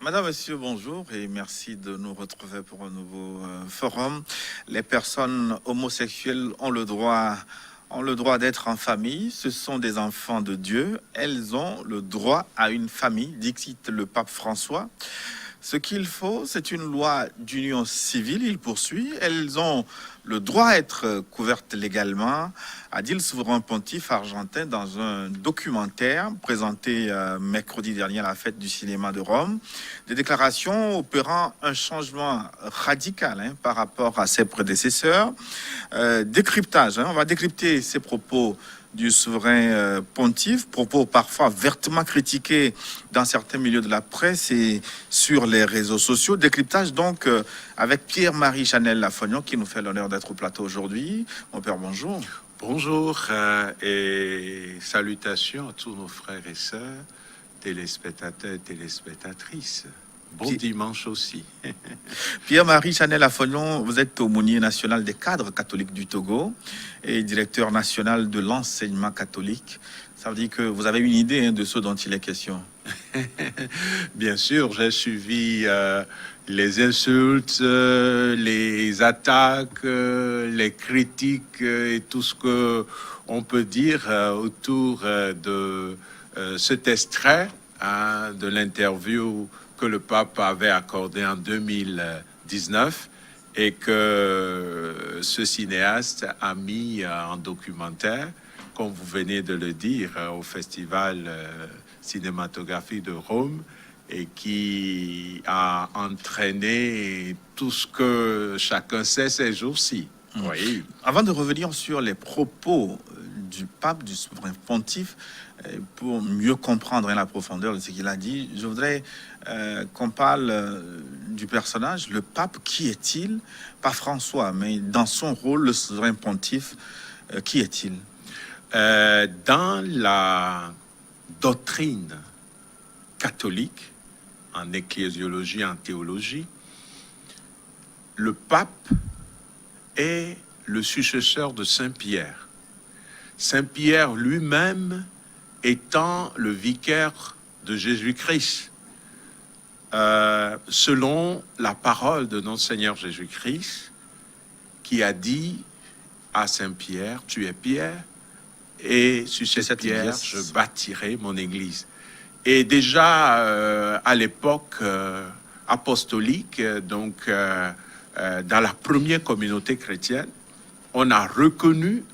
Madame, Monsieur, bonjour et merci de nous retrouver pour un nouveau forum. Les personnes homosexuelles ont le droit d'être en famille. Ce sont des enfants de Dieu. Elles ont le droit à une famille, dit le pape François. Ce qu'il faut, c'est une loi d'union civile, il poursuit. Elles ont le droit à être couvertes légalement, a dit le souverain pontife argentin dans un documentaire présenté mercredi dernier à la fête du cinéma de Rome. Des déclarations opérant un changement radical par rapport à ses prédécesseurs. Décryptage, on va décrypter ces propos du souverain pontife, propos parfois vertement critiqués dans certains milieux de la presse et sur les réseaux sociaux. Décryptage donc avec Pierre-Marie Chanel Lafognon qui nous fait l'honneur d'être au plateau aujourd'hui. Mon père, bonjour. Bonjour et salutations à tous nos frères et sœurs, téléspectateurs et téléspectatrices. Bon dimanche aussi. Pierre-Marie Chanel Lafognon, vous êtes aumônier national des cadres catholiques du Togo et directeur national de l'enseignement catholique. Ça veut dire que vous avez une idée de ce dont il est question. Bien sûr, j'ai suivi les insultes, les attaques, les critiques et tout ce que on peut dire autour de cet extrait de l'interview que le pape avait accordé en 2019 et que ce cinéaste a mis en documentaire, comme vous venez de le dire, au Festival cinématographique de Rome, et qui a entraîné tout ce que chacun sait ces jours-ci. Oui. Avant de revenir sur les propos du pape, du souverain pontife, pour mieux comprendre la profondeur de ce qu'il a dit, je voudrais qu'on parle du personnage, le pape. Qui est-il? Pas François, mais dans son rôle, le souverain pontife, qui est-il? Dans la doctrine catholique, en ecclésiologie, en théologie, le pape est le successeur de Saint-Pierre. Saint-Pierre lui-même étant le vicaire de Jésus-Christ. Selon la parole de notre Seigneur Jésus-Christ, qui a dit à Saint-Pierre, tu es Pierre, et sur cette pierre, je bâtirai mon église. Et déjà à l'époque apostolique, donc dans la première communauté chrétienne, on a reconnu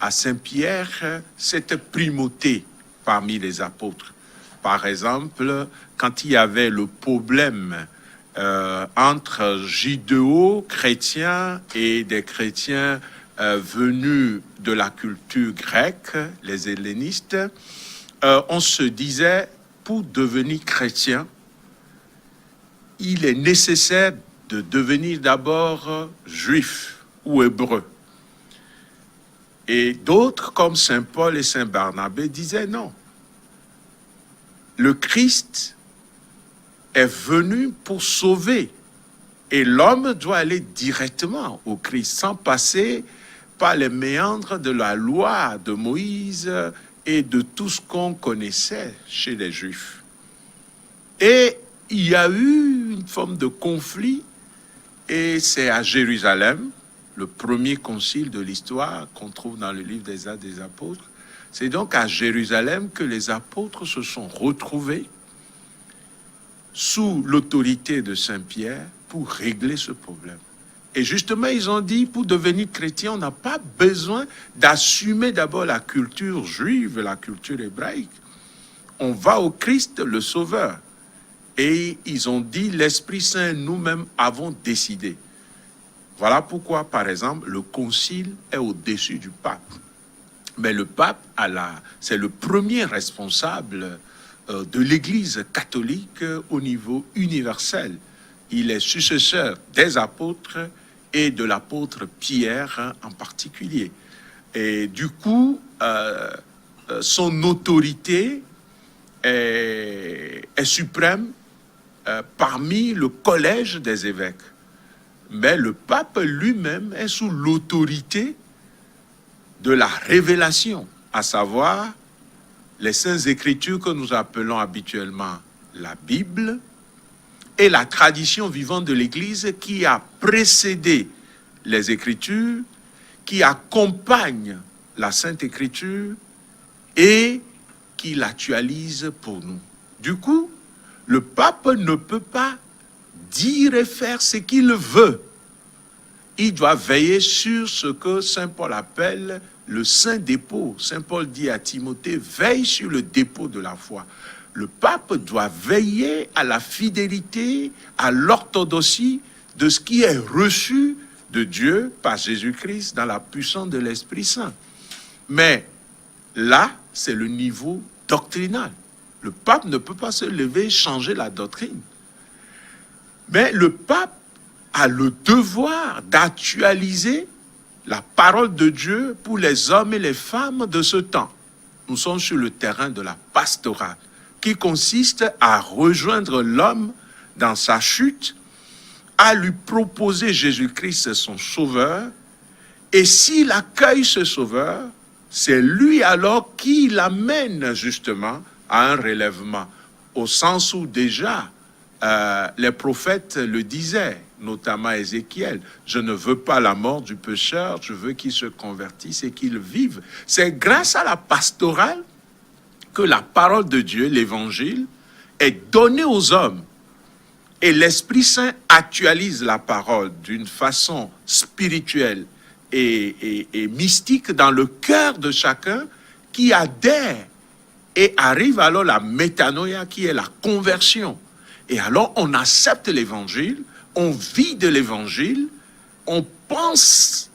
à Saint-Pierre cette primauté parmi les apôtres. Par exemple, quand il y avait le problème entre judéo-chrétiens et des chrétiens venus de la culture grecque, les hellénistes, on se disait, pour devenir chrétien, il est nécessaire de devenir d'abord juif ou hébreu. Et d'autres, comme Saint Paul et Saint Barnabé, disaient non. Le Christ est venu pour sauver. Et l'homme doit aller directement au Christ, sans passer par les méandres de la loi de Moïse et de tout ce qu'on connaissait chez les Juifs. Et il y a eu une forme de conflit, et c'est à Jérusalem, le premier concile de l'histoire qu'on trouve dans le livre des Actes des Apôtres. C'est donc à Jérusalem que les apôtres se sont retrouvés sous l'autorité de Saint-Pierre pour régler ce problème. Et justement, ils ont dit, pour devenir chrétien, on n'a pas besoin d'assumer d'abord la culture juive, la culture hébraïque. On va au Christ, le Sauveur. Et ils ont dit, l'Esprit Saint, nous-mêmes avons décidé. Voilà pourquoi, par exemple, le concile est au-dessus du pape. Mais le pape, c'est le premier responsable de l'Église catholique au niveau universel. Il est successeur des apôtres et de l'apôtre Pierre en particulier. Et du coup, son autorité est suprême parmi le collège des évêques. Mais le pape lui-même est sous l'autorité de la révélation, à savoir les saintes écritures que nous appelons habituellement la Bible, et la tradition vivante de l'Église qui a précédé les Écritures, qui accompagne la Sainte Écriture et qui l'actualise pour nous. Du coup, le pape ne peut pas dire et faire ce qu'il veut. Il doit veiller sur ce que Saint Paul appelle le saint dépôt. Saint Paul dit à Timothée, veille sur le dépôt de la foi. Le pape doit veiller à la fidélité, à l'orthodoxie de ce qui est reçu de Dieu par Jésus-Christ dans la puissance de l'Esprit Saint. Mais là, c'est le niveau doctrinal. Le pape ne peut pas se lever et changer la doctrine. Mais le pape a le devoir d'actualiser la parole de Dieu pour les hommes et les femmes de ce temps. Nous sommes sur le terrain de la pastorale, qui consiste à rejoindre l'homme dans sa chute, à lui proposer Jésus-Christ son sauveur, et s'il accueille ce sauveur, c'est lui alors qui l'amène justement à un relèvement, au sens où déjà les prophètes le disaient, notamment Ézéchiel, je ne veux pas la mort du pécheur, je veux qu'il se convertisse et qu'il vive. C'est grâce à la pastorale que la parole de Dieu, l'évangile, est donnée aux hommes. Et l'Esprit Saint actualise la parole d'une façon spirituelle et mystique dans le cœur de chacun qui adhère. Et arrive alors la métanoïa qui est la conversion. Et alors on accepte l'évangile, on vit de l'évangile, on pense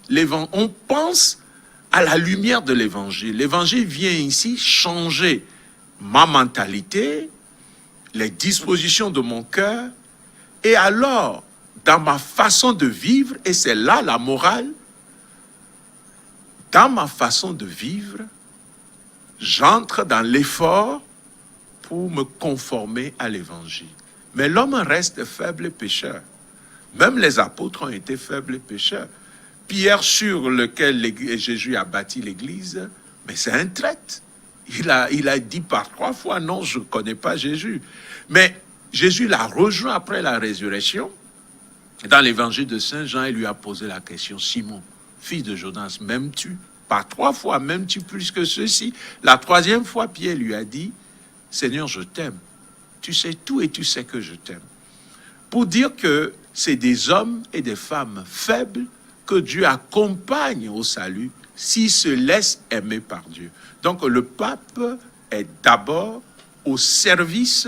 à la lumière de l'évangile. L'évangile vient ici changer ma mentalité, les dispositions de mon cœur, et alors, dans ma façon de vivre, et c'est là la morale, dans ma façon de vivre, j'entre dans l'effort pour me conformer à l'évangile. Mais l'homme reste faible et pécheur. Même les apôtres ont été faibles et pécheurs. Pierre, sur lequel Jésus a bâti l'église, mais c'est un traître. Il a dit par 3 fois, non, je ne connais pas Jésus. Mais Jésus l'a rejoint après la résurrection. Dans l'évangile de Saint Jean, il lui a posé la question, Simon, fils de Jonas, m'aimes-tu? Par 3 fois, m'aimes-tu plus que ceci? La 3e fois, Pierre lui a dit, Seigneur, je t'aime. Tu sais tout et tu sais que je t'aime. Pour dire que c'est des hommes et des femmes faibles que Dieu accompagne au salut s'ils se laissent aimer par Dieu. Donc le pape est d'abord au service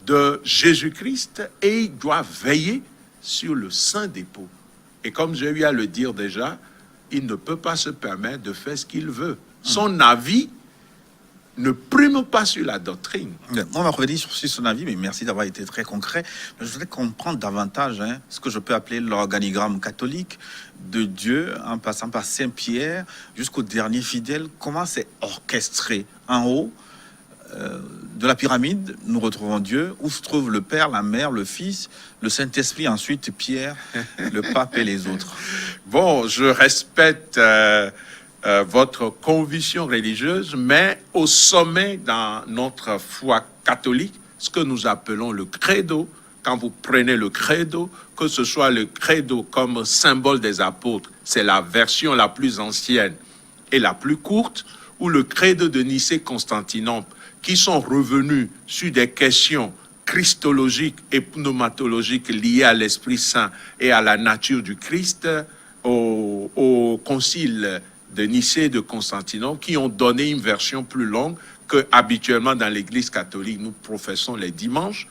de Jésus-Christ et il doit veiller sur le saint dépôt. Et comme j'ai eu à le dire déjà, il ne peut pas se permettre de faire ce qu'il veut. Son avis ne prime pas sur la doctrine. On va revenir sur son avis, mais merci d'avoir été très concret. Je voudrais comprendre davantage ce que je peux appeler l'organigramme catholique de Dieu, en passant par Saint-Pierre jusqu'au dernier fidèle. Comment c'est orchestré? En haut de la pyramide, nous retrouvons Dieu, où se trouve le Père, la Mère, le Fils, le Saint-Esprit, ensuite Pierre, le Pape et les autres. Bon, je respecte votre conviction religieuse, mais au sommet dans notre foi catholique, ce que nous appelons le credo, quand vous prenez le credo, que ce soit le credo comme symbole des apôtres, c'est la version la plus ancienne et la plus courte, ou le credo de Nicée-Constantinople, qui sont revenus sur des questions christologiques et pneumatologiques liées à l'Esprit Saint et à la nature du Christ, au concile de Nicée et de Constantinople, qui ont donné une version plus longue que habituellement dans l'Église catholique nous professons les dimanches.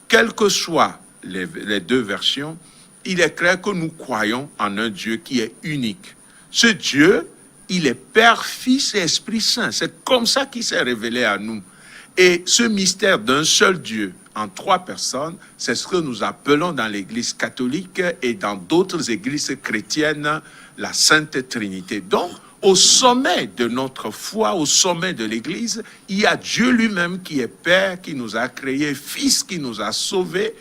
Quelles que soient les deux versions, il est clair que nous croyons en un Dieu qui est unique. Ce Dieu, il est Père, Fils et Esprit Saint. C'est comme ça qu'il s'est révélé à nous. Et ce mystère d'un seul Dieu en 3 personnes, c'est ce que nous appelons dans l'Église catholique et dans d'autres églises chrétiennes la Sainte Trinité. Donc, au sommet de notre foi, au sommet de l'Église, il y a Dieu lui-même qui est Père, qui nous a créés, Fils qui nous a sauvés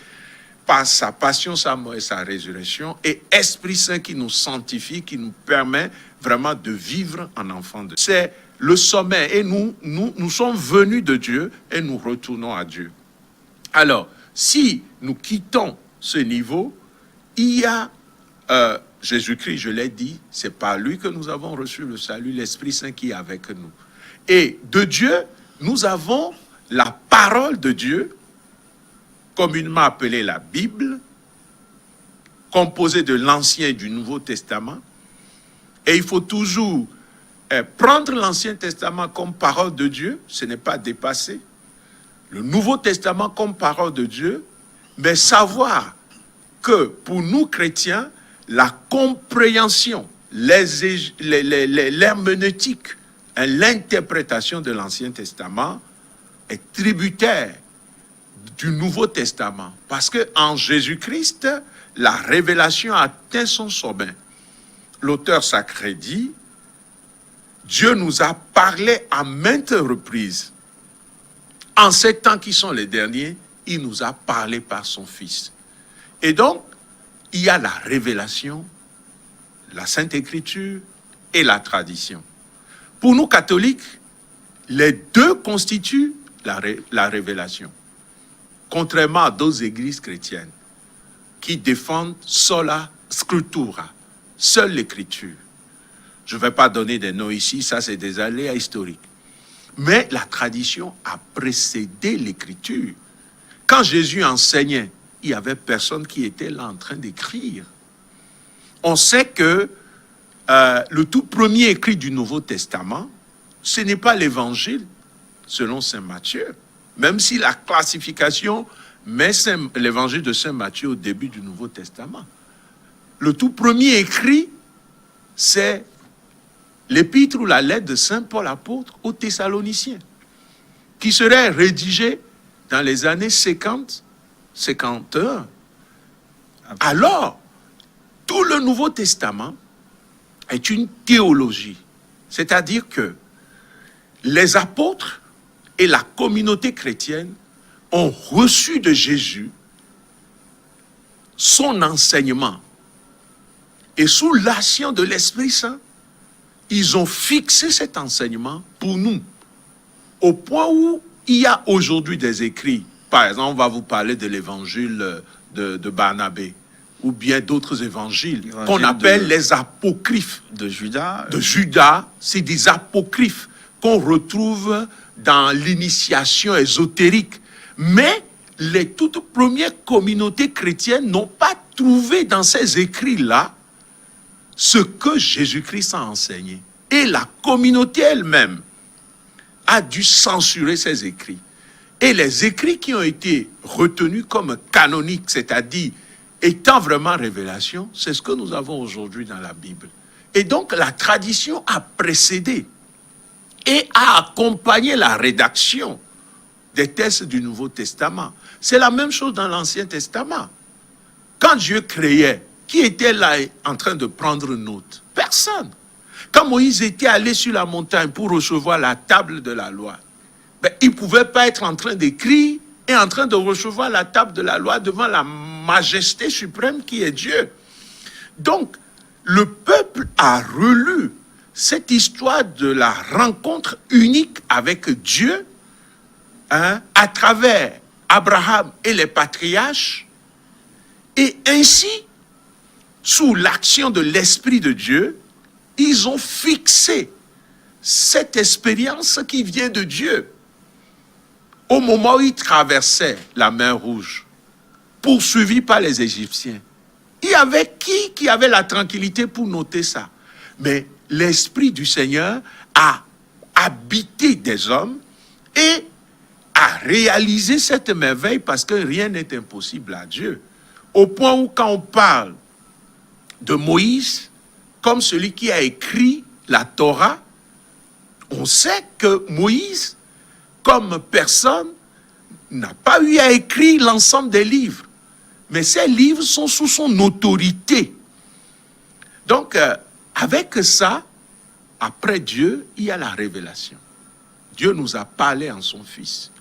par sa passion, sa mort et sa résurrection, et Esprit Saint qui nous sanctifie, qui nous permet vraiment de vivre en enfant de Dieu. C'est le sommet, et nous sommes venus de Dieu et nous retournons à Dieu. Alors, Si nous quittons ce niveau, il y a Jésus-Christ, je l'ai dit, c'est par lui que nous avons reçu le salut, l'Esprit Saint qui est avec nous. Et de Dieu, nous avons la parole de Dieu, communément appelée la Bible, composée de l'Ancien et du Nouveau Testament. Et il faut toujours prendre l'Ancien Testament comme parole de Dieu, ce n'est pas dépassé. Le Nouveau Testament comme parole de Dieu, mais savoir que pour nous chrétiens, la compréhension, l'herméneutique, l'interprétation de l'Ancien Testament est tributaire du Nouveau Testament. Parce qu'en Jésus-Christ, la révélation a atteint son sommet. L'auteur sacré dit, Dieu nous a parlé à maintes reprises. En ces temps qui sont les derniers, il nous a parlé par son Fils. Et donc, il y a la révélation, la Sainte Écriture et la tradition. Pour nous catholiques, les deux constituent la révélation. Contrairement à d'autres églises chrétiennes qui défendent sola scriptura, seule l'écriture. Je ne vais pas donner des noms ici, ça c'est des aléas historiques. Mais la tradition a précédé l'écriture. Quand Jésus enseignait, il n'y avait personne qui était là en train d'écrire. On sait que le tout premier écrit du Nouveau Testament, ce n'est pas l'Évangile, selon saint Matthieu. Même si la classification met l'Évangile de saint Matthieu au début du Nouveau Testament. Le tout premier écrit, c'est l'épître ou la lettre de saint Paul apôtre aux Thessaloniciens, qui serait rédigée dans les années 50, 51. Alors, tout le Nouveau Testament est une théologie. C'est-à-dire que les apôtres et la communauté chrétienne ont reçu de Jésus son enseignement. Et sous l'action de l'Esprit Saint, ils ont fixé cet enseignement pour nous. Au point où il y a aujourd'hui des écrits. Par exemple, on va vous parler de l'évangile de Barnabé, ou bien d'autres évangiles qu'on appelle les apocryphes. De Judas. De Judas, c'est des apocryphes qu'on retrouve dans l'initiation ésotérique. Mais les toutes premières communautés chrétiennes n'ont pas trouvé dans ces écrits-là ce que Jésus-Christ a enseigné. Et la communauté elle-même a dû censurer ces écrits. Et les écrits qui ont été retenus comme canoniques, c'est-à-dire étant vraiment révélation, c'est ce que nous avons aujourd'hui dans la Bible. Et donc la tradition a précédé et a accompagné la rédaction des textes du Nouveau Testament. C'est la même chose dans l'Ancien Testament. Quand Dieu créait, qui était là en train de prendre note? Personne. Quand Moïse était allé sur la montagne pour recevoir la table de la loi, il ne pouvait pas être en train d'écrire et en train de recevoir la table de la loi devant la majesté suprême qui est Dieu. Donc, le peuple a relu cette histoire de la rencontre unique avec Dieu à travers Abraham et les patriarches, et ainsi, sous l'action de l'Esprit de Dieu, ils ont fixé cette expérience qui vient de Dieu. Au moment où ils traversaient la mer Rouge, poursuivis par les Égyptiens, il y avait qui avait la tranquillité pour noter ça? Mais l'Esprit du Seigneur a habité des hommes et a réalisé cette merveille parce que rien n'est impossible à Dieu. Au point où quand on parle de Moïse, comme celui qui a écrit la Torah, on sait que Moïse, comme personne, n'a pas eu à écrire l'ensemble des livres. Mais ces livres sont sous son autorité. Donc, avec ça, après Dieu, il y a la révélation. Dieu nous a parlé en son Fils.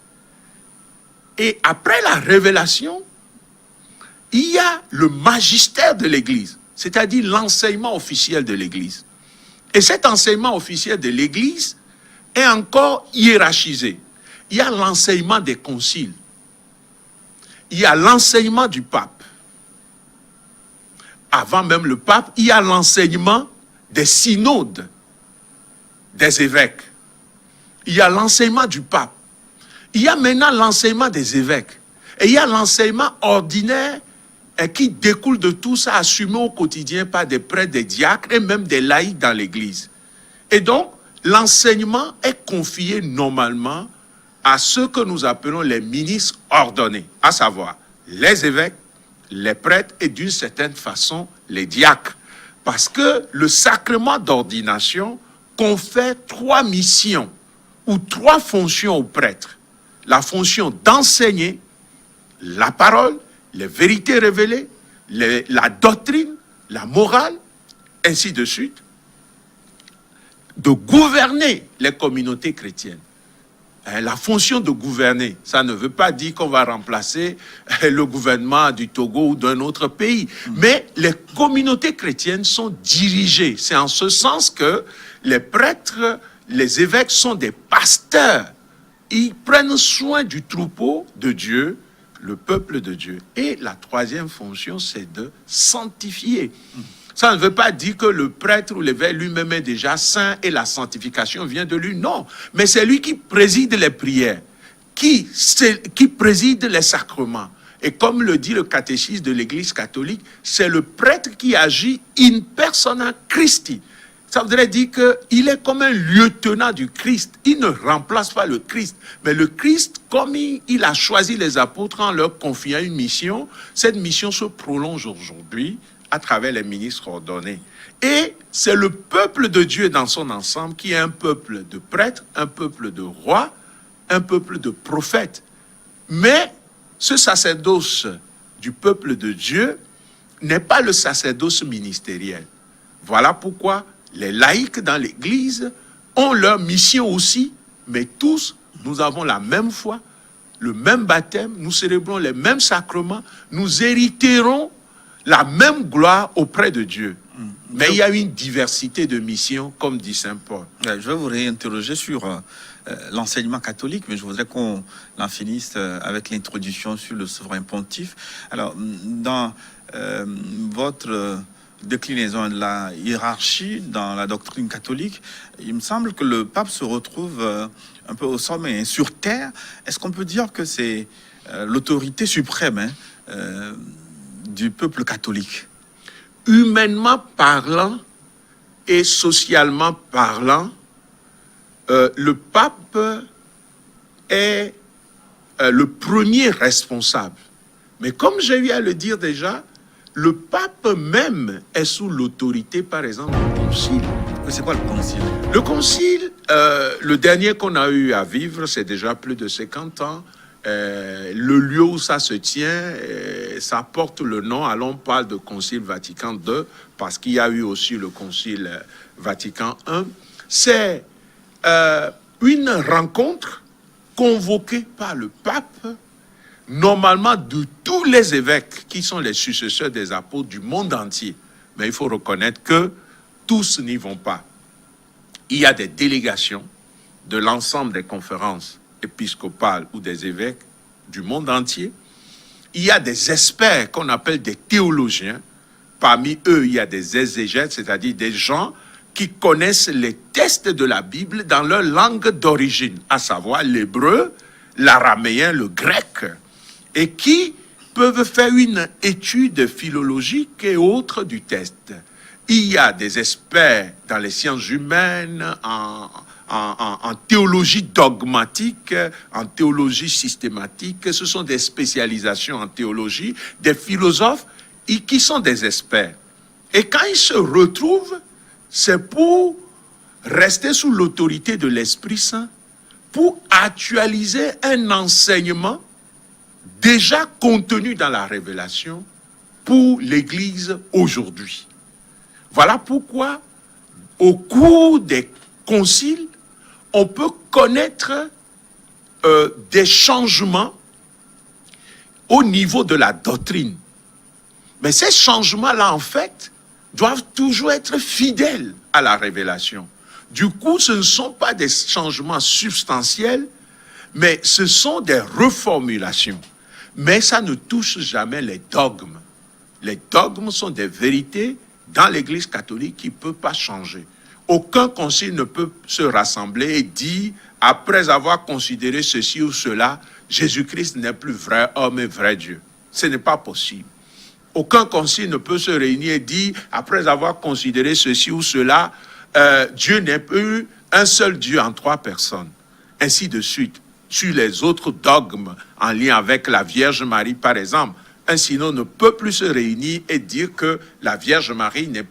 Et après la révélation, il y a le magistère de l'Église, c'est-à-dire l'enseignement officiel de l'Église. Et cet enseignement officiel de l'Église est encore hiérarchisé. Il y a l'enseignement des conciles. il y a l'enseignement du pape. Avant même le pape, il y a l'enseignement des synodes, des évêques. Il y a l'enseignement du pape. Il y a maintenant l'enseignement des évêques. Et il y a l'enseignement ordinaire qui découle de tout ça, assumé au quotidien par des prêtres, des diacres et même des laïcs dans l'Église. Et donc, l'enseignement est confié normalement à ceux que nous appelons les ministres ordonnés, à savoir les évêques, les prêtres et d'une certaine façon les diacres. Parce que le sacrement d'ordination confère 3 missions ou 3 fonctions aux prêtres. La fonction d'enseigner la parole, les vérités révélées, la doctrine, la morale, ainsi de suite, de gouverner les communautés chrétiennes. La fonction de gouverner, ça ne veut pas dire qu'on va remplacer le gouvernement du Togo ou d'un autre pays. Mais les communautés chrétiennes sont dirigées. C'est en ce sens que les prêtres, les évêques sont des pasteurs. Ils prennent soin du troupeau de Dieu, le peuple de Dieu. Et la 3e fonction, c'est de sanctifier. Ça ne veut pas dire que le prêtre ou l'évêque lui-même est déjà saint et la sanctification vient de lui. Non, mais c'est lui qui préside les prières, qui préside les sacrements. Et comme le dit le catéchisme de l'Église catholique, c'est le prêtre qui agit in persona Christi. Ça voudrait dire qu'il est comme un lieutenant du Christ. Il ne remplace pas le Christ. Mais le Christ, comme il a choisi les apôtres en leur confiant une mission, cette mission se prolonge aujourd'hui à travers les ministres ordonnés. Et c'est le peuple de Dieu dans son ensemble qui est un peuple de prêtres, un peuple de rois, un peuple de prophètes. Mais ce sacerdoce du peuple de Dieu n'est pas le sacerdoce ministériel. Voilà pourquoi les laïcs dans l'Église ont leur mission aussi, mais tous, nous avons la même foi, le même baptême, nous célébrons les mêmes sacrements, nous hériterons la même gloire auprès de Dieu. Mais il y a une diversité de missions, comme dit Saint Paul. Je vais vous réinterroger sur l'enseignement catholique, mais je voudrais qu'on en finisse avec l'introduction sur le souverain pontife. Alors, dans votre déclinaison de la hiérarchie dans la doctrine catholique, il me semble que le pape se retrouve un peu au sommet, sur terre. Est-ce qu'on peut dire que c'est l'autorité suprême du peuple catholique? Humainement parlant et socialement parlant, le pape est le premier responsable. Mais comme j'ai eu à le dire déjà, le pape même est sous l'autorité, par exemple, du concile. C'est quoi le concile? Le concile, le dernier qu'on a eu à vivre, c'est déjà plus de 50 ans. Le lieu où ça se tient, ça porte le nom, alors on parle de Concile Vatican II, parce qu'il y a eu aussi le Concile Vatican I. C'est une rencontre convoquée par le pape, normalement de tous les évêques qui sont les successeurs des apôtres du monde entier. Mais il faut reconnaître que tous n'y vont pas. Il y a des délégations de l'ensemble des conférences épiscopales ou des évêques du monde entier. Il y a des experts qu'on appelle des théologiens. Parmi eux, il y a des exégètes, c'est-à-dire des gens qui connaissent les textes de la Bible dans leur langue d'origine, à savoir l'hébreu, l'araméen, le grec, et qui peuvent faire une étude philologique et autre du texte. Il y a des experts dans les sciences humaines, en théologie dogmatique, en théologie systématique. Ce sont des spécialisations en théologie, des philosophes qui sont des experts. Et quand ils se retrouvent, c'est pour rester sous l'autorité de l'Esprit Saint, pour actualiser un enseignement déjà contenu dans la révélation pour l'Église aujourd'hui. Voilà pourquoi, au cours des conciles, on peut connaître des changements au niveau de la doctrine. Mais ces changements-là, en fait, doivent toujours être fidèles à la révélation. Du coup, ce ne sont pas des changements substantiels, mais ce sont des reformulations. mais ça ne touche jamais les dogmes. Les dogmes sont des vérités dans l'Église catholique qui ne peuvent pas changer. Aucun concile ne peut se rassembler et dire, après avoir considéré ceci ou cela, Jésus-Christ n'est plus vrai homme et vrai Dieu. Ce n'est pas possible. Aucun concile ne peut se réunir et dire, après avoir considéré ceci ou cela, Dieu n'est plus un seul Dieu en 3 personnes. Ainsi de suite. Sur les autres dogmes en lien avec la Vierge Marie, par exemple, un synode ne peut plus se réunir et dire que la Vierge Marie n'a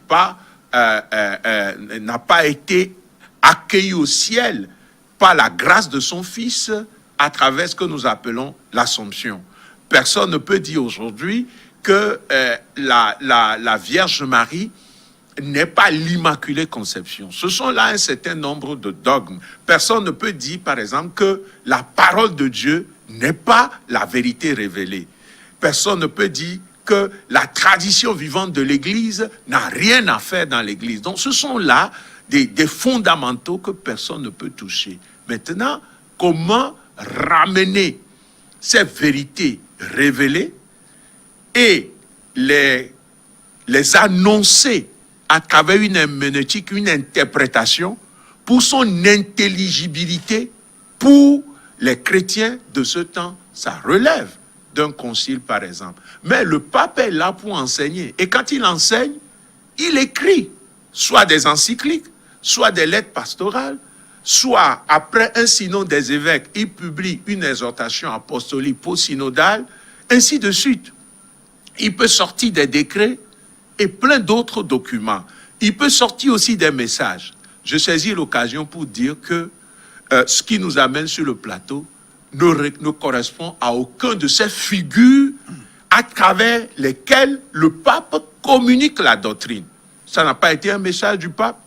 pas été accueillie au ciel par la grâce de son Fils à travers ce que nous appelons l'Assomption. Personne ne peut dire aujourd'hui que la Vierge Marie n'est pas l'Immaculée Conception. Ce sont là un certain nombre de dogmes. Personne ne peut dire, par exemple, que la parole de Dieu n'est pas la vérité révélée. Personne ne peut dire que la tradition vivante de l'Église n'a rien à faire dans l'Église. Donc ce sont là des fondamentaux que personne ne peut toucher. Maintenant, comment ramener ces vérités révélées et les annoncer à travers une herméneutique, une interprétation, pour son intelligibilité pour les chrétiens de ce temps? Ça relève d'un concile, par exemple. Mais le pape est là pour enseigner. Et quand il enseigne, il écrit soit des encycliques, soit des lettres pastorales, soit après un synode des évêques, il publie une exhortation apostolique post-synodale, ainsi de suite. Il peut sortir des décrets et plein d'autres documents. Il peut sortir aussi des messages. Je saisis l'occasion pour dire que ce qui nous amène sur le plateau ne correspond à aucun de ces figures à travers lesquelles le pape communique la doctrine. Ça n'a pas été un message du pape,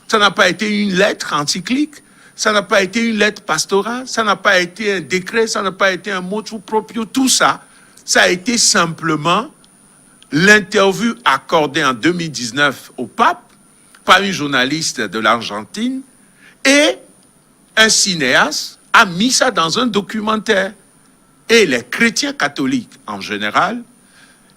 ça n'a pas été une lettre encyclique, ça n'a pas été une lettre pastorale, ça n'a pas été un décret, ça n'a pas été un motu proprio, tout ça, ça a été simplement l'interview accordée en 2019 au pape par une journaliste de l'Argentine, et un cinéaste a mis ça dans un documentaire. Et les chrétiens catholiques en général,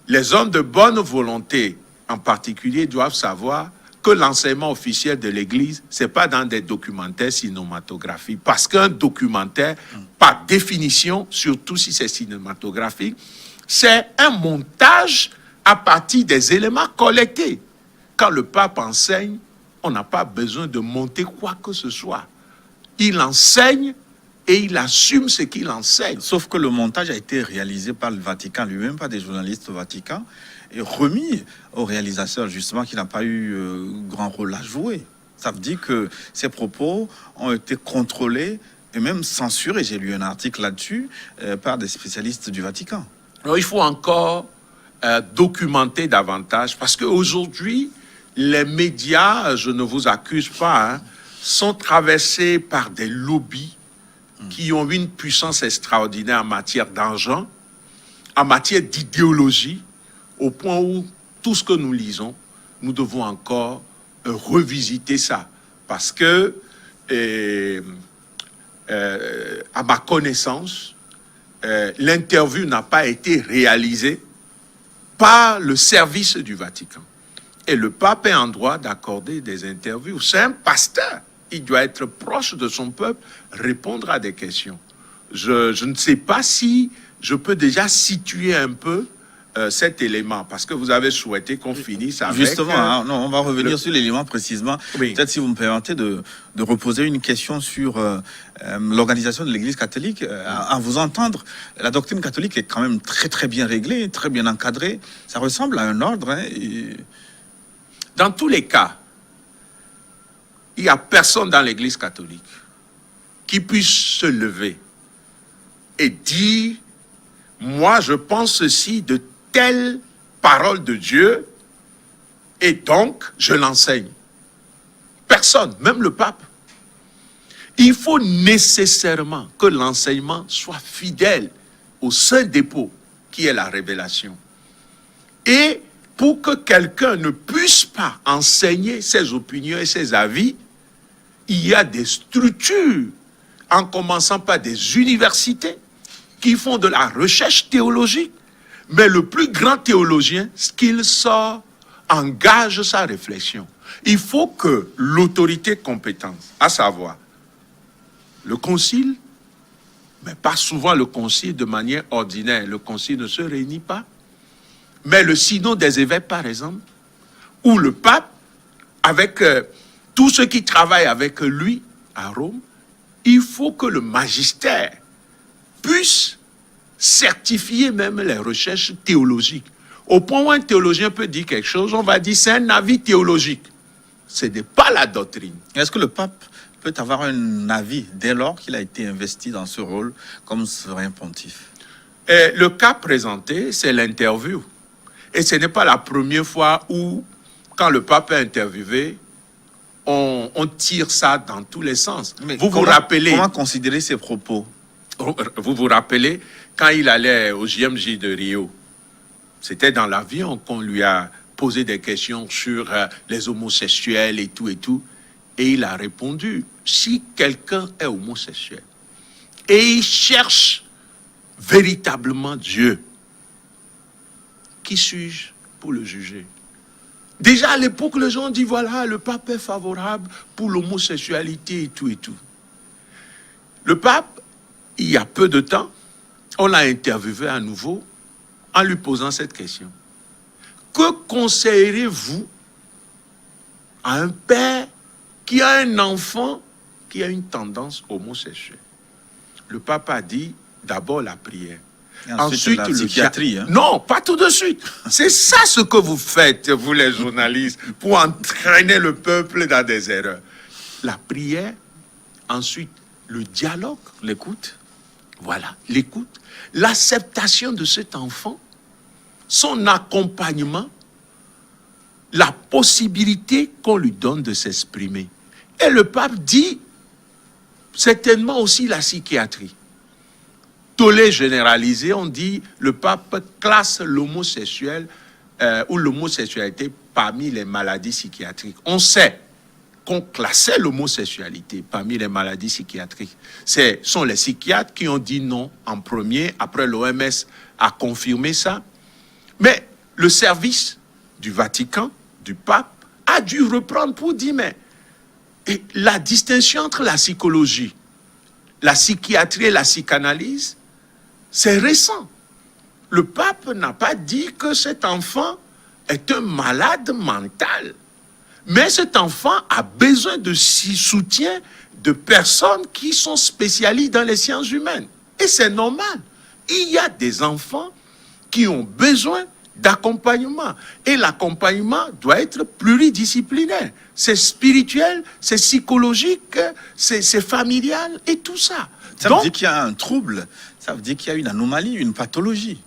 les hommes de bonne volonté en particulier, doivent savoir que l'enseignement officiel de l'Église, ce n'est pas dans des documentaires cinématographiques. Parce qu'un documentaire, par définition, surtout si c'est cinématographique, c'est un montage à partir des éléments collectés. Quand le pape enseigne, on n'a pas besoin de monter quoi que ce soit. Il enseigne et il assume ce qu'il enseigne. Sauf que le montage a été réalisé par le Vatican lui-même, par des journalistes au Vatican, et remis au réalisateur, justement, qui n'a pas eu grand rôle à jouer. Ça veut dire que ces propos ont été contrôlés et même censurés. J'ai lu un article là-dessus par des spécialistes du Vatican. Alors, il faut encore documenter davantage, parce qu'aujourd'hui, les médias, je ne vous accuse pas, sont traversés par des lobbies qui ont une puissance extraordinaire en matière d'argent, en matière d'idéologie, au point où tout ce que nous lisons, nous devons encore revisiter ça. Parce que, à ma connaissance, l'interview n'a pas été réalisée par le service du Vatican. Et le pape est en droit d'accorder des interviews. C'est un pasteur. Il doit être proche de son peuple, répondre à des questions. Je ne sais pas si je peux déjà situer un peu cet élément, parce que vous avez souhaité qu'on finisse avec... Justement, non, on va revenir sur l'élément précisément. Oui. Peut-être si vous me permettez de reposer une question sur l'organisation de l'Église catholique. À vous entendre, la doctrine catholique est quand même très très bien réglée, très bien encadrée. Ça ressemble à un ordre. Dans tous les cas, il n'y a personne dans l'Église catholique qui puisse se lever et dire « Moi, je pense ceci de telle parole de Dieu et donc je l'enseigne. » Personne, même le pape. Il faut nécessairement que l'enseignement soit fidèle au saint dépôt qui est la révélation. Et pour que quelqu'un ne puisse pas enseigner ses opinions et ses avis, il y a des structures, en commençant par des universités, qui font de la recherche théologique, mais le plus grand théologien, ce qu'il sort, engage sa réflexion. Il faut que l'autorité compétente, à savoir le concile, mais pas souvent le concile de manière ordinaire, le concile ne se réunit pas, mais le synode des évêques, par exemple, ou le pape, avec tous ceux qui travaillent avec lui à Rome, il faut que le magistère puisse certifier même les recherches théologiques. Au point où un théologien peut dire quelque chose, on va dire c'est un avis théologique. Ce n'est pas la doctrine. Est-ce que le pape peut avoir un avis dès lors qu'il a été investi dans ce rôle comme souverain pontife? Et le cas présenté, c'est l'interview. Et ce n'est pas la première fois où, quand le pape est interviewé, on tire ça dans tous les sens. Mais vous vous rappelez... Comment considérer ces propos? Vous vous rappelez, quand il allait au JMJ de Rio, c'était dans l'avion qu'on lui a posé des questions sur les homosexuels et tout, et il a répondu, si quelqu'un est homosexuel et il cherche véritablement Dieu, qui suis-je pour le juger? Déjà à l'époque, les gens disent, voilà, le pape est favorable pour l'homosexualité et tout. Le pape, il y a peu de temps, on l'a interviewé à nouveau en lui posant cette question. Que conseillerez-vous à un père qui a un enfant qui a une tendance homosexuelle? Le pape a dit d'abord la prière. Ensuite la psychiatrie. Non, pas tout de suite. C'est ça ce que vous faites, vous les journalistes, pour entraîner le peuple dans des erreurs. La prière, ensuite le dialogue, l'écoute. Voilà, l'écoute, l'acceptation de cet enfant, son accompagnement, la possibilité qu'on lui donne de s'exprimer. Et le pape dit certainement aussi la psychiatrie. Tollé généralisé, on dit le pape classe l'homosexuel ou l'homosexualité parmi les maladies psychiatriques. On sait qu'on classait l'homosexualité parmi les maladies psychiatriques. Ce sont les psychiatres qui ont dit non en premier, après l'OMS a confirmé ça. Mais le service du Vatican, du pape, a dû reprendre pour dire, mais et la distinction entre la psychologie, la psychiatrie et la psychanalyse, c'est récent. Le pape n'a pas dit que cet enfant est un malade mental. Mais cet enfant a besoin de soutien de personnes qui sont spécialistes dans les sciences humaines. Et c'est normal. Il y a des enfants qui ont besoin d'accompagnement. Et l'accompagnement doit être pluridisciplinaire. C'est spirituel, c'est psychologique, c'est familial et tout ça. Ça veut dire qu'il y a un trouble, ça veut dire qu'il y a une anomalie, une pathologie.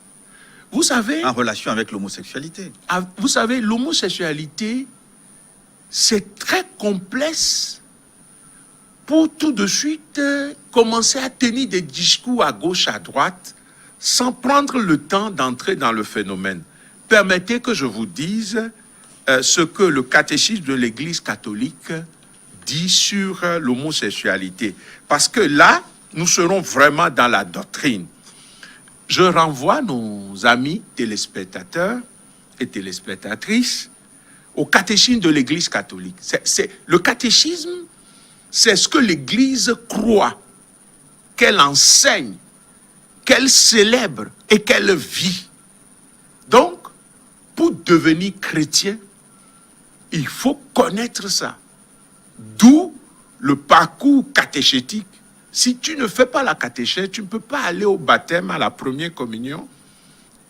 Vous savez... En relation avec l'homosexualité. Vous savez, l'homosexualité... c'est très complexe pour tout de suite commencer à tenir des discours à gauche, à droite, sans prendre le temps d'entrer dans le phénomène. Permettez que je vous dise ce que le catéchisme de l'Église catholique dit sur l'homosexualité. Parce que là, nous serons vraiment dans la doctrine. Je renvoie nos amis téléspectateurs et téléspectatrices au catéchisme de l'Église catholique. Le catéchisme, c'est ce que l'Église croit, qu'elle enseigne, qu'elle célèbre et qu'elle vit. Donc, pour devenir chrétien, il faut connaître ça. D'où le parcours catéchétique. Si tu ne fais pas la catéchèse, tu ne peux pas aller au baptême, à la première communion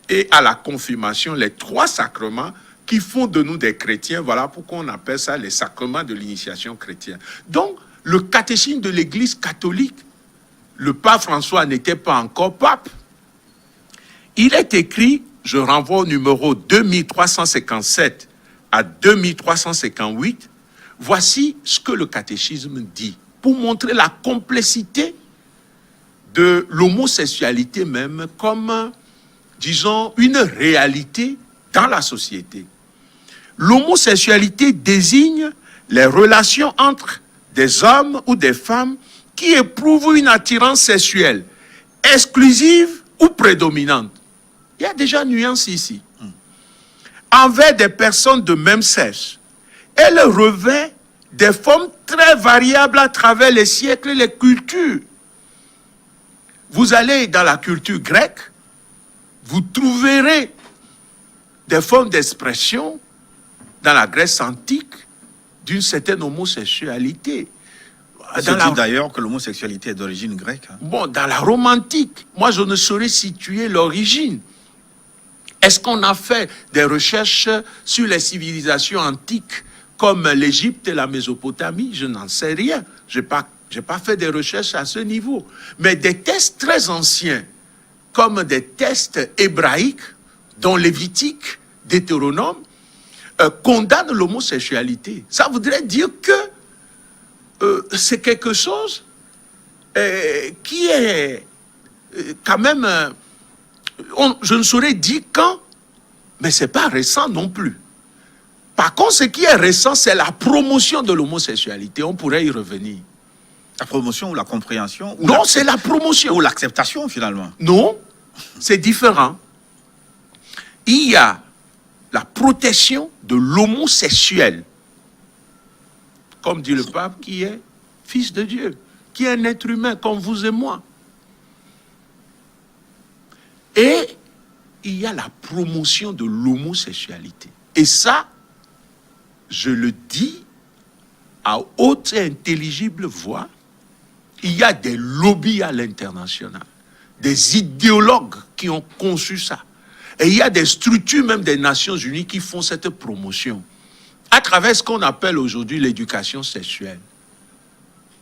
et à la confirmation, les 3 sacrements qui font de nous des chrétiens. Voilà pourquoi on appelle ça les sacrements de l'initiation chrétienne. Donc, le catéchisme de l'Église catholique, le pape François n'était pas encore pape. Il est écrit, je renvoie au numéro 2357 à 2358, voici ce que le catéchisme dit, pour montrer la complexité de l'homosexualité même comme, disons, une réalité dans la société. L'homosexualité désigne les relations entre des hommes ou des femmes qui éprouvent une attirance sexuelle exclusive ou prédominante. Il y a déjà nuance ici. Envers des personnes de même sexe, elle revêt des formes très variables à travers les siècles et les cultures. Vous allez dans la culture grecque, vous trouverez des formes d'expression dans la Grèce antique d'une certaine homosexualité. C'est dit d'ailleurs que l'homosexualité est d'origine grecque. Bon, dans la Rome antique, moi je ne saurais situer l'origine. Est-ce qu'on a fait des recherches sur les civilisations antiques comme l'Égypte et la Mésopotamie? Je n'en sais rien. Je n'ai pas fait des recherches à ce niveau. Mais des textes très anciens, comme des textes hébraïques, dont Lévitique, Deutéronome, condamnent l'homosexualité. Ça voudrait dire que c'est quelque chose qui est quand même... je ne saurais dire quand, mais ce n'est pas récent non plus. Par contre, ce qui est récent, c'est la promotion de l'homosexualité. On pourrait y revenir. La promotion ou la compréhension? Non, c'est la promotion. Ou l'acceptation, finalement? Non, c'est différent. Il y a la protection de l'homosexuel, comme dit le pape, qui est fils de Dieu, qui est un être humain comme vous et moi. Et il y a la promotion de l'homosexualité. Et ça, je le dis à haute et intelligible voix, il y a des lobbies à l'international, des idéologues qui ont conçu ça. Et il y a des structures même des Nations Unies qui font cette promotion à travers ce qu'on appelle aujourd'hui l'éducation sexuelle.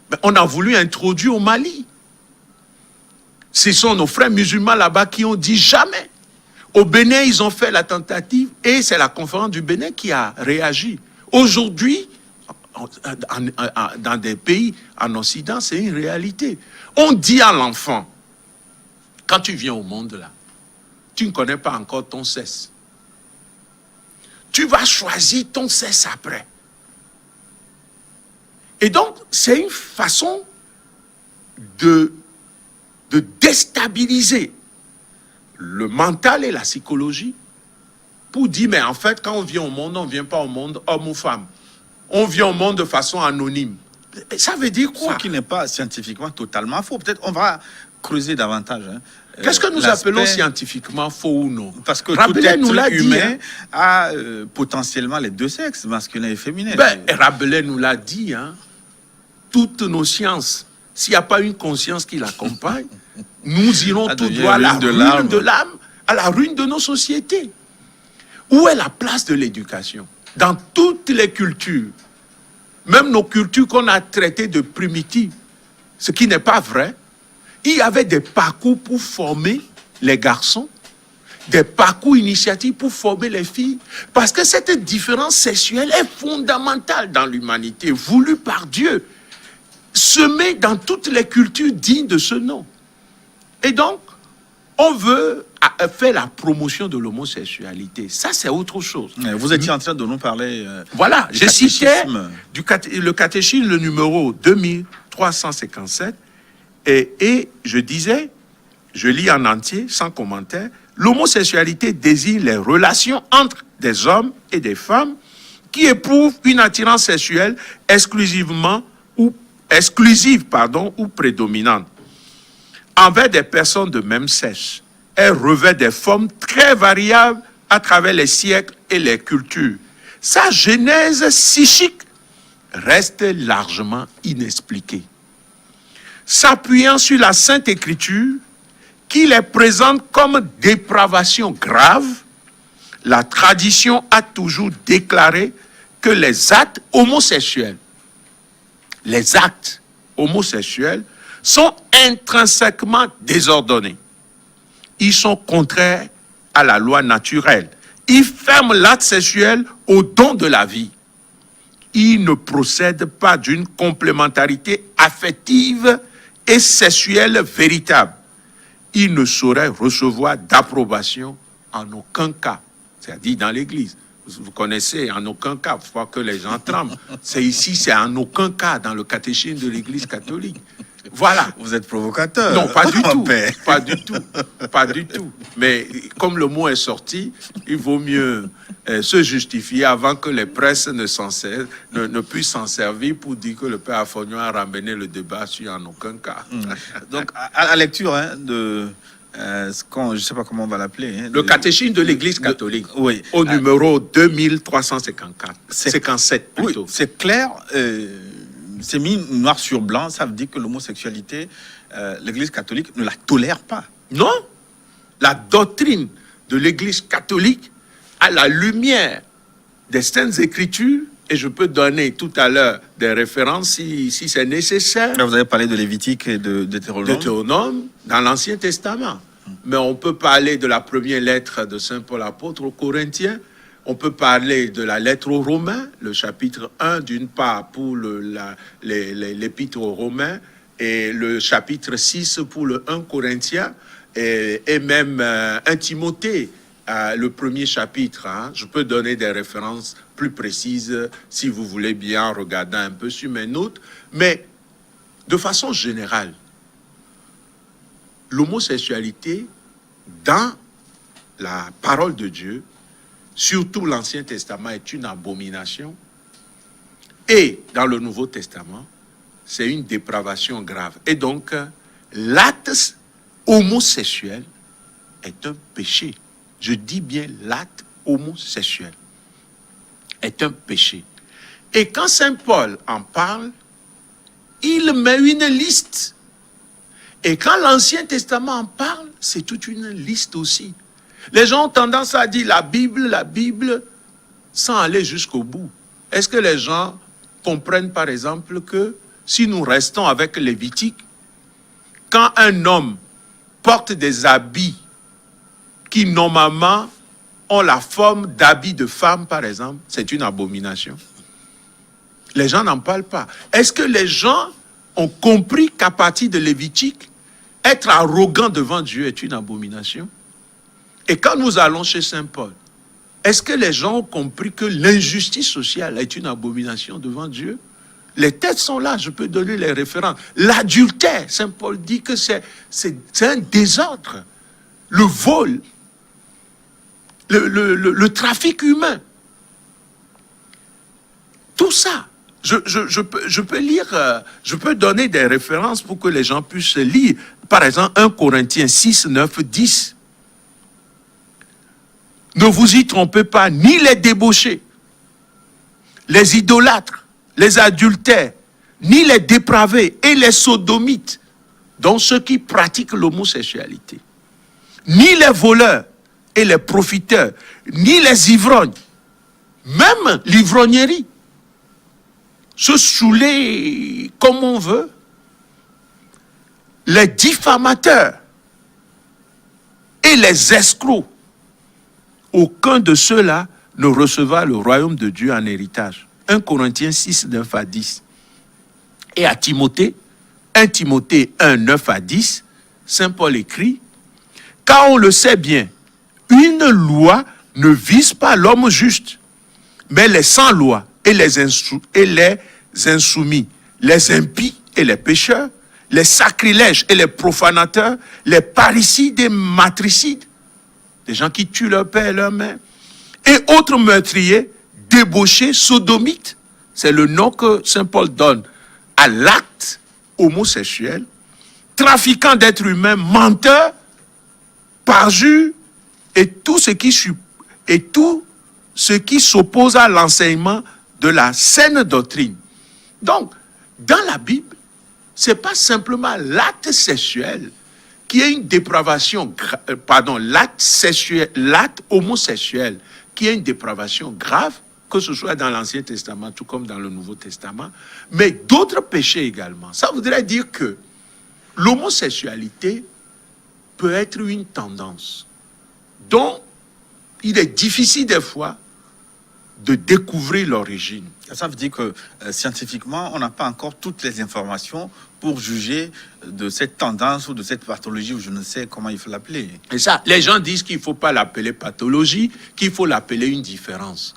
Mais on a voulu introduire au Mali. Ce sont nos frères musulmans là-bas qui ont dit jamais. Au Bénin, ils ont fait la tentative et c'est la conférence du Bénin qui a réagi. Aujourd'hui, dans des pays en Occident, c'est une réalité. On dit à l'enfant, quand tu viens au monde là, tu ne connais pas encore ton sexe. Tu vas choisir ton sexe après. Et donc, c'est une façon de déstabiliser le mental et la psychologie pour dire, mais en fait, quand on vient au monde, on ne vient pas au monde homme ou femme. On vient au monde de façon anonyme. Ça veut dire quoi? Ce qui n'est pas scientifiquement totalement faux. Peut-être on va creuser davantage. Qu'est-ce que nous appelons scientifiquement faux ou non? Parce que Rabelais nous l'a dit, humain a potentiellement les deux sexes, masculin et féminin. Rabelais nous l'a dit, hein. Toutes nos sciences, s'il n'y a pas une conscience qui l'accompagne, nous irons tout droit à la ruine de l'âme, à la ruine de nos sociétés. Où est la place de l'éducation? Dans toutes les cultures, même nos cultures qu'on a traitées de primitives, ce qui n'est pas vrai, il y avait des parcours pour former les garçons, des parcours initiatiques pour former les filles, parce que cette différence sexuelle est fondamentale dans l'humanité, voulue par Dieu, semée dans toutes les cultures dignes de ce nom. Et donc, on veut faire la promotion de l'homosexualité. Ça, c'est autre chose. Vous étiez en train de nous parler... voilà, j'ai cité le catéchisme, le numéro 2357, et je disais, je lis en entier, sans commentaire, l'homosexualité désigne les relations entre des hommes et des femmes qui éprouvent une attirance sexuelle exclusive ou prédominante envers des personnes de même sexe. Elle revêt des formes très variables à travers les siècles et les cultures. Sa genèse psychique reste largement inexpliquée. S'appuyant sur la Sainte Écriture, qui les présente comme dépravation grave, la tradition a toujours déclaré que les actes homosexuels sont intrinsèquement désordonnés. Ils sont contraires à la loi naturelle. Ils ferment l'acte sexuel au don de la vie. Ils ne procèdent pas d'une complémentarité affective et sexuelle véritable. Ils ne sauraient recevoir d'approbation en aucun cas. C'est-à-dire dans l'Église. Vous connaissez, en aucun cas, il faut que les gens tremblent. C'est ici, c'est en aucun cas dans le catéchisme de l'Église catholique. Voilà. Vous êtes provocateur. Non, pas du tout. Père. Pas du tout. Pas du tout. Mais comme le mot est sorti, il vaut mieux se justifier avant que les presses ne puissent s'en servir pour dire que le père Afognon a ramené le débat sur en aucun cas. Donc, à la lecture de... je ne sais pas comment on va l'appeler. Le catéchisme de l'Église catholique, oui. au numéro 2354, 57 plutôt. Oui, c'est clair, c'est mis noir sur blanc, ça veut dire que l'homosexualité, l'Église catholique ne la tolère pas. Non, la doctrine de l'Église catholique, à la lumière des Saintes Écritures, et je peux donner tout à l'heure des références si c'est nécessaire. Là, vous avez parlé de Lévitique et de Deutéronome. Deutéronome dans l'Ancien Testament. Mais on peut parler de la première lettre de Saint Paul apôtre aux Corinthiens. On peut parler de la lettre aux Romains, le chapitre 1 d'une part pour l'épître aux Romains et le chapitre 6 pour le 1 Corinthiens et même 1 Timothée, le premier chapitre. Je peux donner des références plus précises si vous voulez bien regarder un peu sur mes notes. Mais de façon générale, l'homosexualité dans la parole de Dieu, surtout l'Ancien Testament, est une abomination. Et dans le Nouveau Testament, c'est une dépravation grave. Et donc, l'acte homosexuel est un péché. Je dis bien l'acte homosexuel est un péché. Et quand Saint Paul en parle, il met une liste. Et quand l'Ancien Testament en parle, c'est toute une liste aussi. Les gens ont tendance à dire la Bible, sans aller jusqu'au bout. Est-ce que les gens comprennent par exemple que si nous restons avec Lévitique, quand un homme porte des habits qui normalement ont la forme d'habits de femme par exemple, c'est une abomination. Les gens n'en parlent pas. Est-ce que les gens ont compris qu'à partir de Lévitique, être arrogant devant Dieu est une abomination? Et quand nous allons chez Saint Paul, est-ce que les gens ont compris que l'injustice sociale est une abomination devant Dieu? Les textes sont là, je peux donner les références. L'adultère, Saint Paul dit que c'est un désordre. Le vol, le trafic humain. Tout ça. Je peux lire, je peux donner des références pour que les gens puissent lire. Par exemple, 1 Corinthiens 6, 9, 10. Ne vous y trompez pas, ni les débauchés, les idolâtres, les adultères, ni les dépravés et les sodomites, dont ceux qui pratiquent l'homosexualité, ni les voleurs et les profiteurs, ni les ivrognes, même l'ivrognerie, se saouler comme on veut, les diffamateurs et les escrocs, aucun de ceux-là ne recevra le royaume de Dieu en héritage. 1 Corinthiens 6, 9 à 10. Et à Timothée, 1 Timothée 1, 9 à 10, Saint Paul écrit, « Car on le sait bien, une loi ne vise pas l'homme juste, mais les sans loi et les insoumis, les impies et les pécheurs, les sacrilèges et les profanateurs, les parricides et matricides, des gens qui tuent leur père et leur mère, et autres meurtriers, débauchés, sodomites. C'est le nom que Saint Paul donne à l'acte homosexuel, trafiquants d'êtres humains, menteurs, parjures, et tout ce qui s'oppose à l'enseignement de la saine doctrine. Donc, dans la Bible, ce n'est pas simplement l'acte sexuel qui est une dépravation, l'acte homosexuel qui est une dépravation grave, que ce soit dans l'Ancien Testament, tout comme dans le Nouveau Testament, mais d'autres péchés également. Ça voudrait dire que l'homosexualité peut être une tendance dont il est difficile des fois de découvrir l'origine. Ça veut dire que scientifiquement, on n'a pas encore toutes les informations pour juger de cette tendance ou de cette pathologie, ou je ne sais comment il faut l'appeler. Et ça, les gens disent qu'il ne faut pas l'appeler pathologie, qu'il faut l'appeler une différence.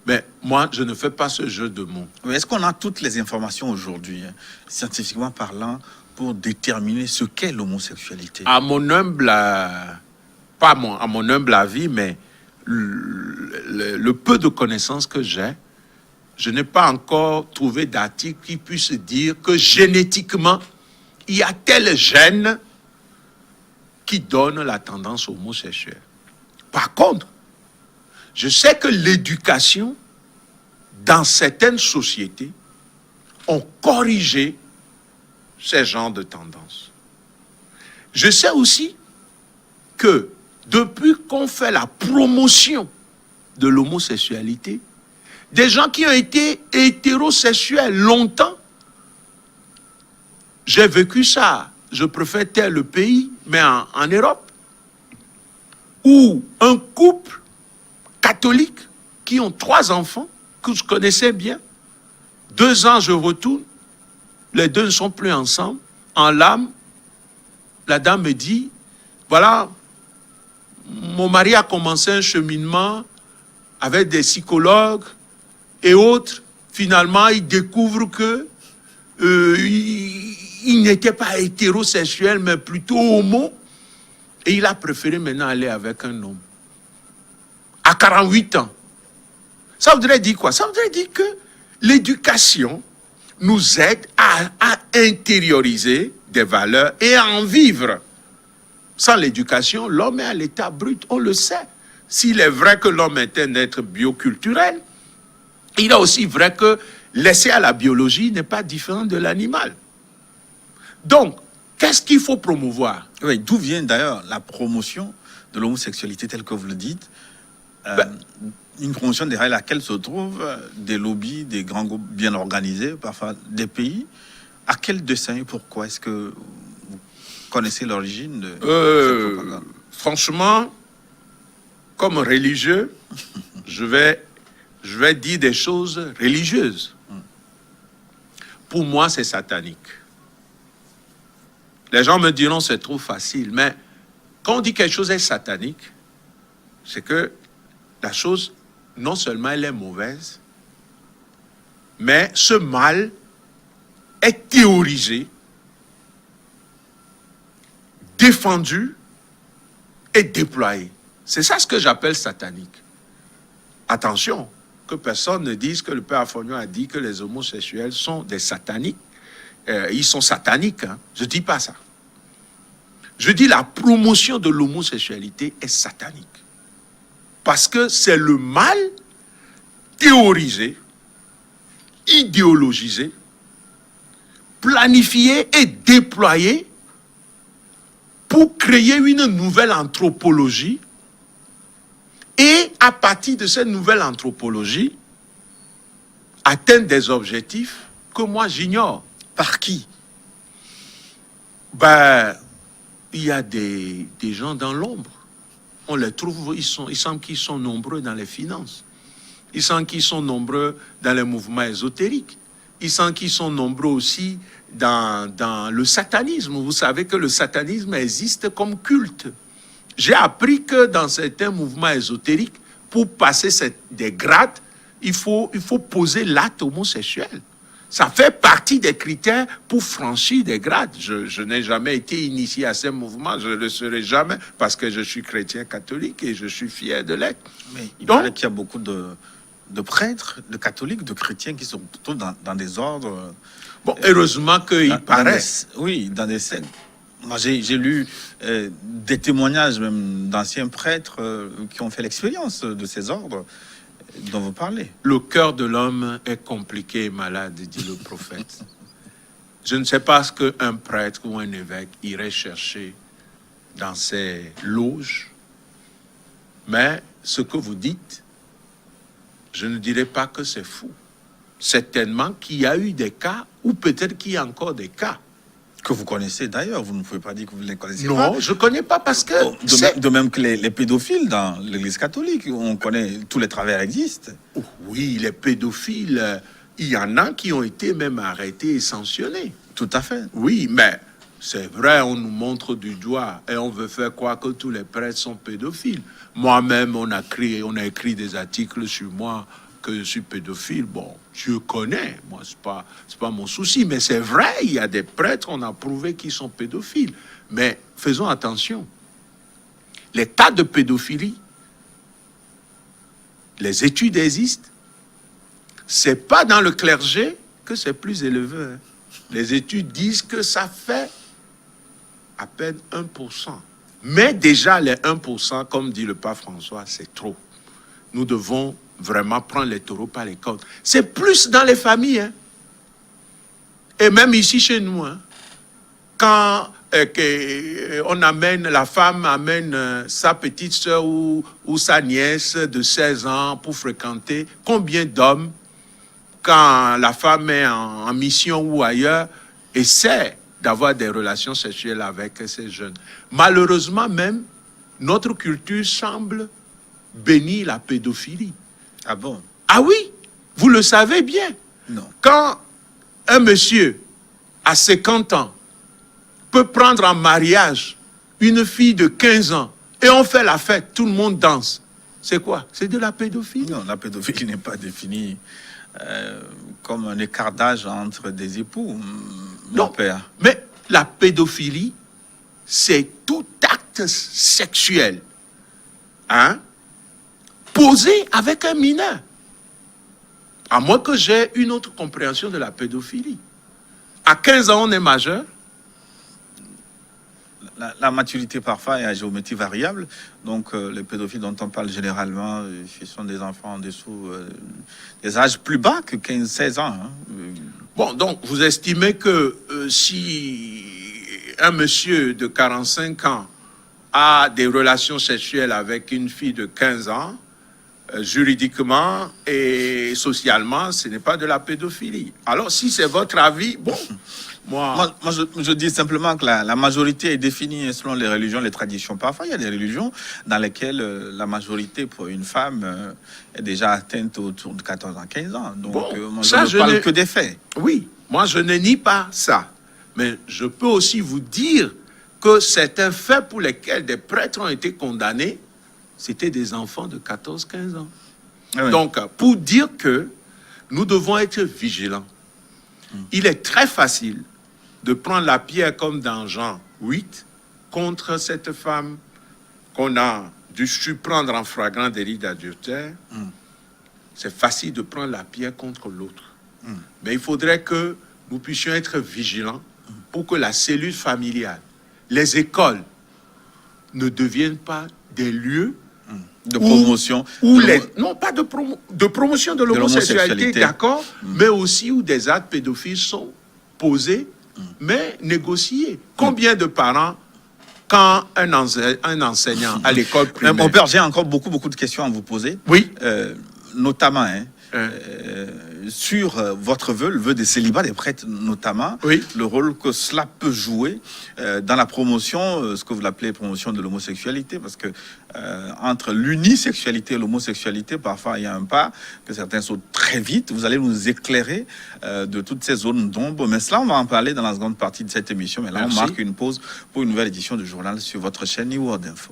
Mais moi, je ne fais pas ce jeu de mots. Mais est-ce qu'on a toutes les informations aujourd'hui, scientifiquement parlant, pour déterminer ce qu'est l'homosexualité? À mon humble, à mon humble avis, mais le peu de connaissances que j'ai, je n'ai pas encore trouvé d'article qui puisse dire que génétiquement, il y a tel gène qui donne la tendance homosexuelle. Par contre, je sais que l'éducation, dans certaines sociétés, ont corrigé ces genres de tendances. Je sais aussi que depuis qu'on fait la promotion de l'homosexualité, des gens qui ont été hétérosexuels longtemps, j'ai vécu ça, je préfère tel le pays, mais en Europe, où un couple catholique qui ont 3 enfants, que je connaissais bien, 2 ans je retourne, les 2 ne sont plus ensemble, en larmes, la dame me dit, voilà, mon mari a commencé un cheminement avec des psychologues et autres. Finalement, il découvre que il n'était pas hétérosexuel, mais plutôt homo. Et il a préféré maintenant aller avec un homme. À 48 ans. Ça voudrait dire quoi? Ça voudrait dire que l'éducation nous aide à intérioriser des valeurs et à en vivre. Sans l'éducation, l'homme est à l'état brut, on le sait. S'il est vrai que l'homme est un être bioculturel, il est aussi vrai que l'essai à la biologie n'est pas différent de l'animal. Donc, qu'est-ce qu'il faut promouvoir? Oui, d'où vient d'ailleurs la promotion de l'homosexualité telle que vous le dites? Une promotion derrière laquelle se trouvent des lobbies, des grands groupes bien organisés, parfois des pays. À quel dessein et pourquoi est-ce que vous connaissez l'origine de cette propagande? Franchement, comme religieux, je vais dire des choses religieuses. Pour moi, c'est satanique. Les gens me diront c'est trop facile, mais quand on dit quelque chose est satanique, c'est que la chose, non seulement elle est mauvaise, mais ce mal est théorisé, défendu et déployé. C'est ça ce que j'appelle satanique. Attention, que personne ne dise que le père Affonio a dit que les homosexuels sont des sataniques. Ils sont sataniques, hein. Je ne dis pas ça. Je dis la promotion de l'homosexualité est satanique. Parce que c'est le mal théorisé, idéologisé, planifié et déployé pour créer une nouvelle anthropologie et à partir de cette nouvelle anthropologie atteindre des objectifs que moi j'ignore. Par qui? Il y a des gens dans l'ombre. On les trouve, il semble qu'ils sont nombreux dans les finances. Il semble qu'ils sont nombreux dans les mouvements ésotériques. Il semble qu'ils sont nombreux aussi dans le satanisme. Vous savez que le satanisme existe comme culte. J'ai appris que dans certains mouvements ésotériques, pour passer des grades, il faut poser l'acte homosexuel. Ça fait partie des critères pour franchir des grades. Je n'ai jamais été initié à ces mouvements, je ne le serai jamais parce que je suis chrétien catholique et je suis fier de l'être. Mais il paraît qu'il y a beaucoup de prêtres, de catholiques, de chrétiens qui sont plutôt dans des ordres. Bon, heureusement qu'il paraît. Oui, dans des sectes. Moi, j'ai lu des témoignages même d'anciens prêtres qui ont fait l'expérience de ces ordres dont vous parlez. Le cœur de l'homme est compliqué et malade, dit le prophète. Je ne sais pas ce qu'un prêtre ou un évêque irait chercher dans ces loges, mais ce que vous dites, je ne dirais pas que c'est fou. Certainement qu'il y a eu des cas, ou peut-être qu'il y a encore des cas. Que vous connaissez d'ailleurs, vous ne pouvez pas dire que vous ne les connaissez pas. Non, je ne connais pas parce que... de même que les pédophiles dans l'église catholique, on connaît, tous les travers existent. Oui, les pédophiles, il y en a qui ont été même arrêtés et sanctionnés. Tout à fait. Oui, mais c'est vrai, on nous montre du doigt et on veut faire croire que tous les prêtres sont pédophiles. Moi-même, on a écrit des articles sur moi que je suis pédophile. Bon, je connais, moi, c'est pas mon souci. Mais c'est vrai, il y a des prêtres, on a prouvé qu'ils sont pédophiles. Mais faisons attention. Les cas de pédophilie, les études existent. C'est pas dans le clergé que c'est plus élevé. Hein. Les études disent que ça fait à peine 1%. Mais déjà, les 1%, comme dit le pape François, c'est trop. Nous devons vraiment prendre les taureaux par les cornes. C'est plus dans les familles. Hein. Et même ici chez nous. Hein. Quand on amène, la femme amène sa petite soeur ou sa nièce de 16 ans pour fréquenter, combien d'hommes, quand la femme est en mission ou ailleurs, essaient d'avoir des relations sexuelles avec ces jeunes. Malheureusement même, notre culture semble bénir la pédophilie. Ah bon? Ah oui, vous le savez bien. Non. Quand un monsieur à 50 ans peut prendre en mariage une fille de 15 ans et on fait la fête, tout le monde danse, c'est quoi? C'est de la pédophilie? Non, la pédophilie n'est pas définie comme un écart d'âge entre des époux, mon père. Mais la pédophilie, c'est tout acte sexuel, hein, posé avec un mineur. À moins que j'ai une autre compréhension de la pédophilie. À 15 ans, on est majeur. La maturité parfois est à géométrie variable. Donc les pédophiles dont on parle généralement, ce sont des enfants en dessous des âges plus bas que 15-16 ans. Hein. Bon, donc vous estimez que si un monsieur de 45 ans a des relations sexuelles avec une fille de 15 ans, juridiquement et socialement, ce n'est pas de la pédophilie. Alors si c'est votre avis, bon... Moi, je dis simplement que la majorité est définie selon les religions, les traditions. Parfois, il y a des religions dans lesquelles la majorité pour une femme est déjà atteinte autour de 14 ans, 15 ans. Donc, bon, moi, ça, je ne parle que des faits. Oui, moi, je ne nie pas ça. Mais je peux aussi vous dire que certains faits pour lesquels des prêtres ont été condamnés, c'était des enfants de 14-15 ans. Ah oui. Donc, pour dire que nous devons être vigilants, il est très facile de prendre la pierre comme dans Jean 8 contre cette femme qu'on a dû surprendre en flagrant délit d'adultère. C'est facile de prendre la pierre contre l'autre. Mais il faudrait que nous puissions être vigilants pour que la cellule familiale, les écoles ne deviennent pas des lieux de promotion. Non, pas de promotion de l'homosexualité, d'accord, mais aussi où des actes pédophiles sont posés, mais négociés. Combien de parents, quand un enseignant à l'école primaire... Mon père, j'ai encore beaucoup de questions à vous poser. Oui. Notamment, sur votre vœu, le vœu des célibats des prêtres notamment, oui, le rôle que cela peut jouer dans la promotion, ce que vous appelez promotion de l'homosexualité, parce que entre l'unisexualité et l'homosexualité, parfois il y a un pas que certains sautent très vite. Vous allez nous éclairer de toutes ces zones d'ombre, mais cela on va en parler dans la seconde partie de cette émission. Mais là, merci. On marque une pause pour une nouvelle édition du journal sur votre chaîne New World Info.